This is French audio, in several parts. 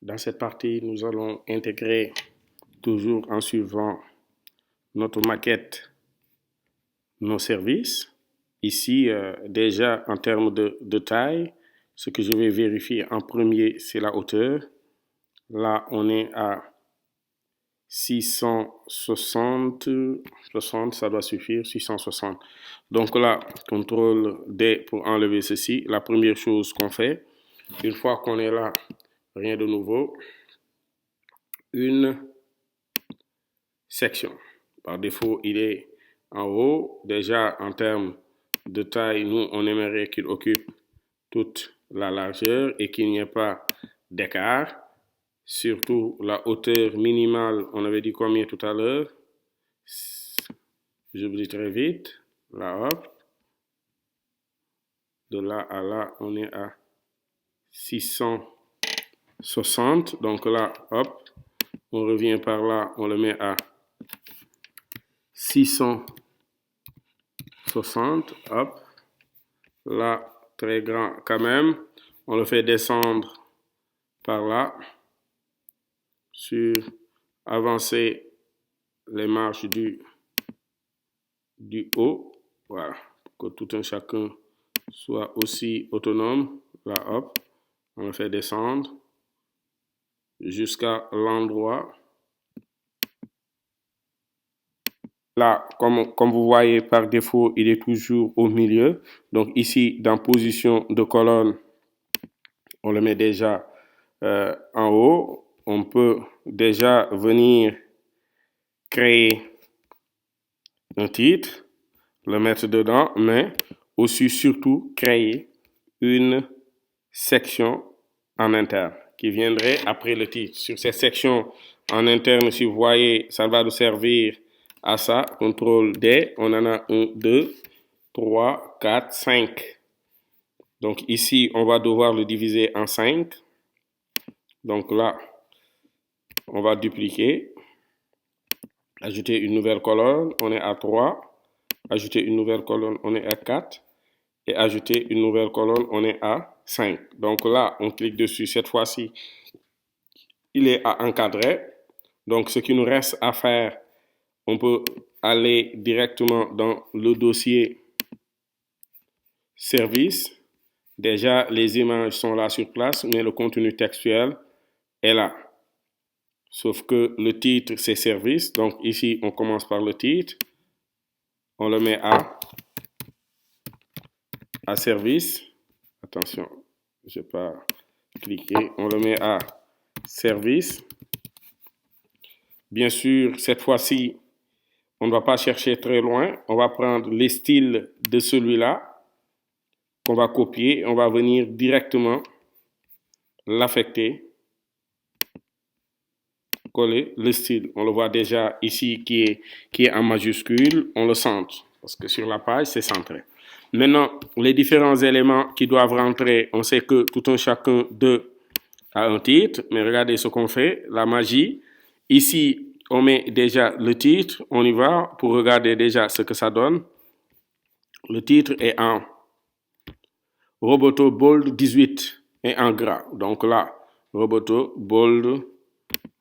Dans cette partie, nous allons intégrer, toujours en suivant notre maquette, nos services. Ici, déjà en termes de taille, ce que je vais vérifier en premier, c'est la hauteur. Là, on est à 660, 60, ça doit suffire, 660. Donc là, CTRL D pour enlever ceci. La première chose qu'on fait, une fois qu'on est là, rien de nouveau, une section. Par défaut, il est en haut. Déjà, en termes de taille, nous, on aimerait qu'il occupe toute la largeur et qu'il n'y ait pas d'écart. Surtout la hauteur minimale, on avait dit combien tout à l'heure? J'oublie très vite. Là, hop. De là à là, on est à 660. Donc là, hop. On revient par là, on le met à 660. Hop. Là, très grand quand même. On le fait descendre par là. Sur avancer les marches du haut. Voilà. Pour que tout un chacun soit aussi autonome. Là, hop. On le fait descendre jusqu'à l'endroit. Là, comme vous voyez, par défaut, il est toujours au milieu. Donc ici, dans position de colonne, on le met déjà en haut. On peut déjà venir créer un titre, le mettre dedans, mais aussi surtout créer une section en interne qui viendrait après le titre. Sur cette section en interne, si vous voyez, ça va nous servir à ça. CTRL D, on en a 1, 2, 3, 4, 5. Donc ici, on va devoir le diviser en 5. Donc là, on va dupliquer. Ajouter une nouvelle colonne, on est à 3. Ajouter une nouvelle colonne, on est à 4. Et ajouter une nouvelle colonne, on est à 5. Donc là, on clique dessus. Cette fois-ci, il est à encadrer. Donc, ce qui nous reste à faire, on peut aller directement dans le dossier service. Déjà, les images sont là sur place, mais le contenu textuel est là. Sauf que le titre, c'est service. Donc ici, on commence par le titre. On le met à service. Attention, je n'ai pas cliqué. On le met à service. Bien sûr, cette fois-ci, on ne va pas chercher très loin. On va prendre les styles de celui-là qu'on va copier. On va venir directement l'affecter. Coller le style. On le voit déjà ici qui est en majuscule. On le centre parce que sur la page, c'est centré. Maintenant, les différents éléments qui doivent rentrer, on sait que tout un chacun d'eux a un titre. Mais regardez ce qu'on fait, la magie. Ici, on met déjà le titre. On y va pour regarder déjà ce que ça donne. Le titre est en Roboto Bold 18 et en gras. Donc là, Roboto Bold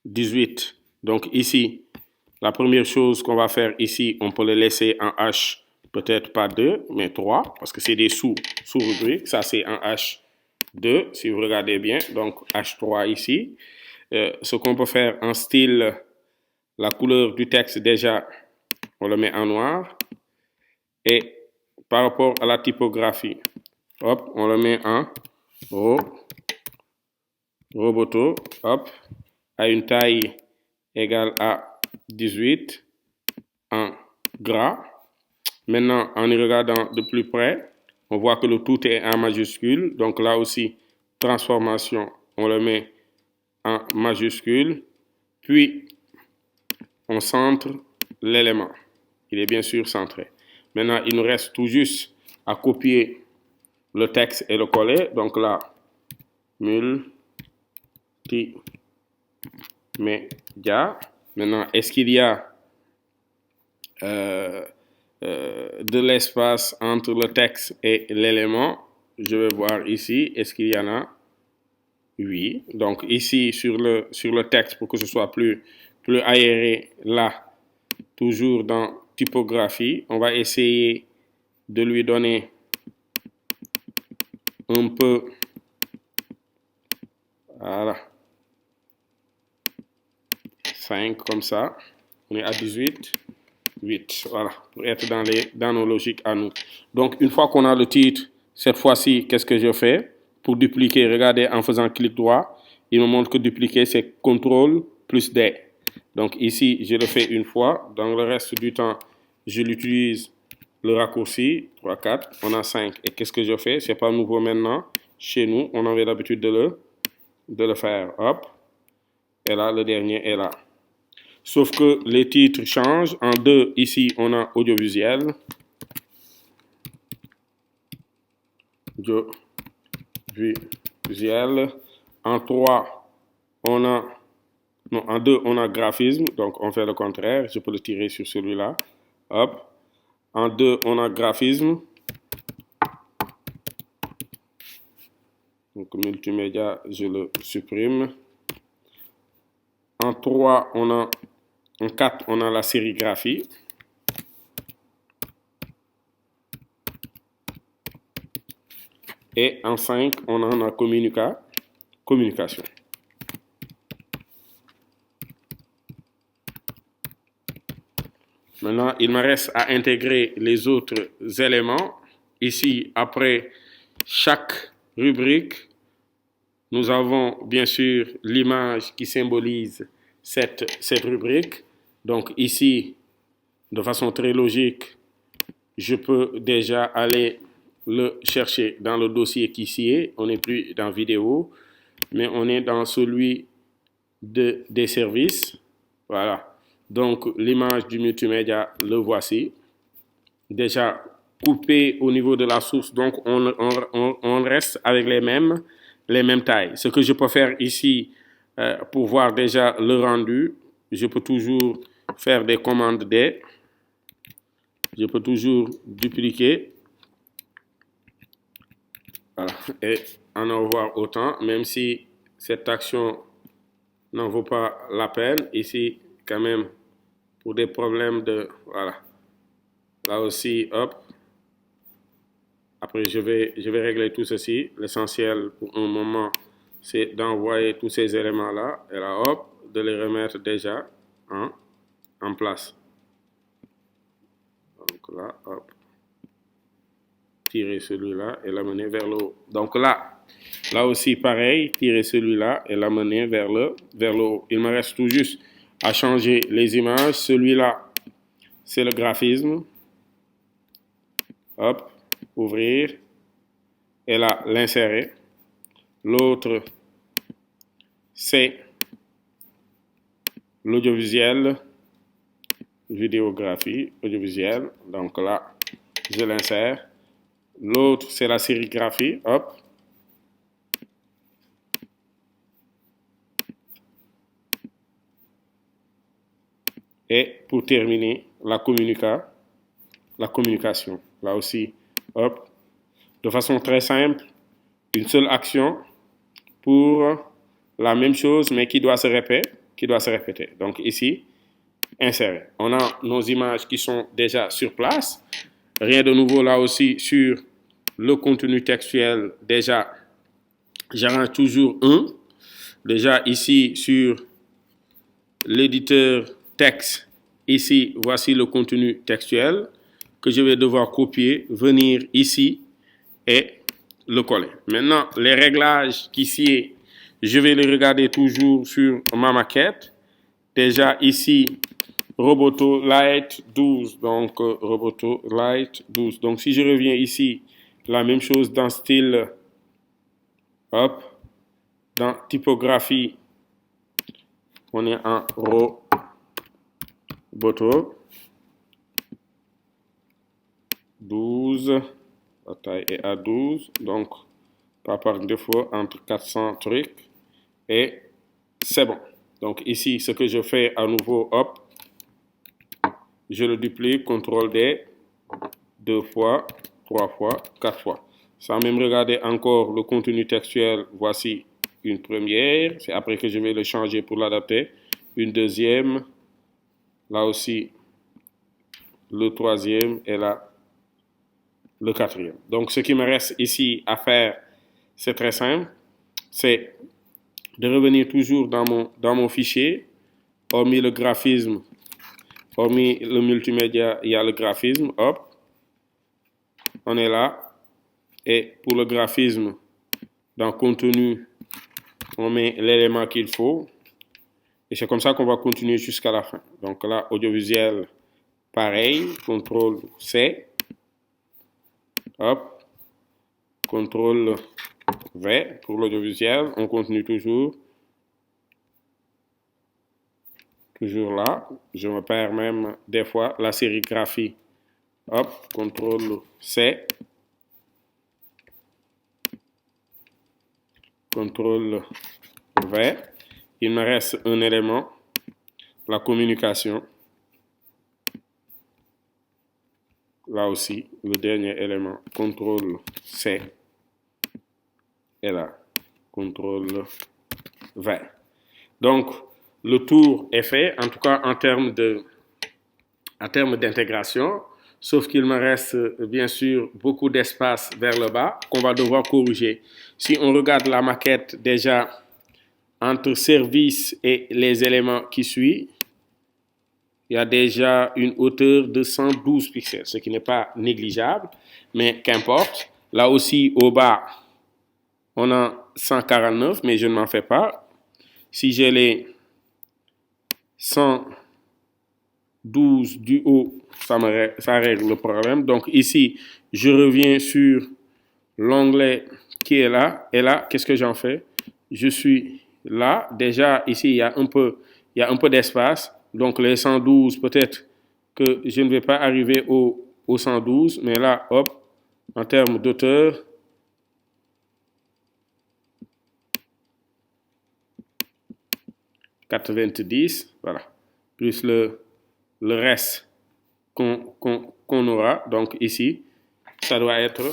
18. Donc ici, la première chose qu'on va faire ici, on peut le laisser en H, peut-être pas 2, mais 3, parce que c'est des sous-rubriques. Ça, c'est en H2, si vous regardez bien. Donc H3 ici. Ce qu'on peut faire en style, la couleur du texte, déjà, on le met en noir. Et par rapport à la typographie, hop, on le met en Roboto, hop, à une taille égale à 18 en gras. Maintenant, en y regardant de plus près, on voit que le tout est en majuscule. Donc là aussi, transformation, on le met en majuscule. Puis, on centre l'élément. Il est bien sûr centré. Maintenant, il nous reste tout juste à copier le texte et le coller. Donc là, multimédia. Maintenant, est-ce qu'il y a de l'espace entre le texte et l'élément? Je vais voir ici. Est-ce qu'il y en a? Oui. Donc ici, sur le texte, pour que ce soit plus aéré, là, toujours dans typographie, on va essayer de lui donner un peu, voilà, 5 comme ça. On est à 18, 8, voilà, pour être dans nos logiques à nous. Donc, une fois qu'on a le titre, cette fois-ci, qu'est-ce que je fais? Pour dupliquer, regardez, en faisant clic droit, il me montre que dupliquer, c'est CTRL plus D. Donc ici, je le fais une fois. Dans le reste du temps, je l'utilise le raccourci, 3, 4, on a 5. Et qu'est-ce que je fais? C'est pas nouveau maintenant. Chez nous, on avait l'habitude de le faire. Hop. Et là, le dernier est là. Sauf que les titres changent. En 2, ici, on a audiovisuel. Audiovisuel. En 3, on a... Non, en 2, on a graphisme. Donc, on fait le contraire. Je peux le tirer sur celui-là. Hop. En 2, on a graphisme. Donc, multimédia, je le supprime. En 3, en 4, on a la sérigraphie. Et en 5, on en a communication. Maintenant, il me reste à intégrer les autres éléments. Ici, après chaque rubrique, nous avons bien sûr l'image qui symbolise cette rubrique. Donc ici, de façon très logique, je peux déjà aller le chercher dans le dossier qui s'y est. On n'est plus dans vidéo, mais on est dans celui des services. Voilà. Donc l'image du multimédia, le voici. Déjà coupé au niveau de la source, donc on reste avec les mêmes tailles. Ce que je peux faire ici, pour voir déjà le rendu, je peux toujours faire des commandes D. Je peux toujours dupliquer. Voilà. Et en avoir autant, même si cette action n'en vaut pas la peine. Ici, quand même, pour des problèmes de... Voilà. Là aussi, hop. Après, je vais régler tout ceci. L'essentiel pour un moment, c'est d'envoyer tous ces éléments-là. Et là, hop, de les remettre déjà en place. Donc là, hop. Tirer celui-là et l'amener vers le haut. Donc là aussi, pareil, tirer celui-là et l'amener vers le haut. Il me reste tout juste à changer les images. Celui-là, c'est le graphisme. Hop, ouvrir. Et là, l'insérer. L'autre, c'est l'audiovisuel, vidéographie, audiovisuel. Donc là, je l'insère. L'autre, c'est la sérigraphie. Hop. Et pour terminer, la communication. Là aussi, hop. De façon très simple, une seule action pour la même chose, mais qui doit se répéter. Donc ici, insérer. On a nos images qui sont déjà sur place. Rien de nouveau là aussi sur le contenu textuel. Déjà, j'arrange toujours un. Déjà ici sur l'éditeur texte, ici, voici le contenu textuel que je vais devoir copier, venir ici et le coller. Maintenant, les réglages qui s'y je vais les regarder toujours sur ma maquette. Déjà ici, Roboto Light 12. Donc, Roboto Light 12. Donc, si je reviens ici, la même chose dans style, hop, dans typographie, on est en Roboto 12. La taille est à 12. Donc, pas par défaut, entre 400 trucs. Et c'est bon. Donc, ici, ce que je fais à nouveau, hop, je le duplique, CTRL D, 2 fois, 3 fois, 4 fois. Sans même regarder encore le contenu textuel, voici une première, c'est après que je vais le changer pour l'adapter. Une deuxième, là aussi, le troisième et là, le quatrième. Donc, ce qui me reste ici à faire, c'est très simple. C'est de revenir toujours dans mon fichier, hormis le graphisme, hormis le multimédia, il y a le graphisme, hop, on est là, et pour le graphisme, dans contenu, on met l'élément qu'il faut, et c'est comme ça qu'on va continuer jusqu'à la fin. Donc là, audiovisuel, pareil, CTRL C, hop, CTRL V pour l'audiovisuel, on continue toujours là, je me perds même des fois la sérigraphie, hop, CTRL C, CTRL V, il me reste un élément, la communication, là aussi, le dernier élément, CTRL C, et là, CTRL V. Donc, le tour est fait, en tout cas en termes d'intégration, sauf qu'il me reste bien sûr beaucoup d'espace vers le bas qu'on va devoir corriger. Si on regarde la maquette déjà entre service et les éléments qui suivent, il y a déjà une hauteur de 112 pixels, ce qui n'est pas négligeable, mais qu'importe. Là aussi, au bas, on a 149, mais je ne m'en fais pas. Si j'ai les 112 du haut, ça règle le problème. Donc ici, je reviens sur l'onglet qui est là. Et là, qu'est-ce que j'en fais? Je suis là. Déjà, ici, il y a un peu d'espace. Donc les 112, peut-être que je ne vais pas arriver au 112. Mais là, hop, en termes d'auteur, « 90, voilà, plus le reste qu'on aura. Donc ici, ça doit être bon.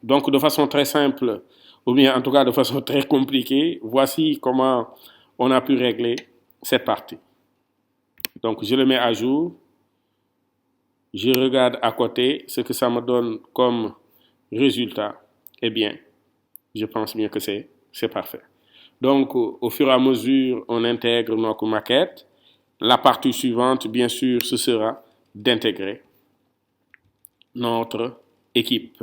Donc de façon très simple, ou bien en tout cas de façon très compliquée, voici comment on a pu régler cette partie. Donc je le mets à jour, je regarde à côté ce que ça me donne comme résultat. Eh bien, je pense bien que c'est parfait. Donc, au fur et à mesure, on intègre notre maquette. La partie suivante, bien sûr, ce sera d'intégrer notre équipe.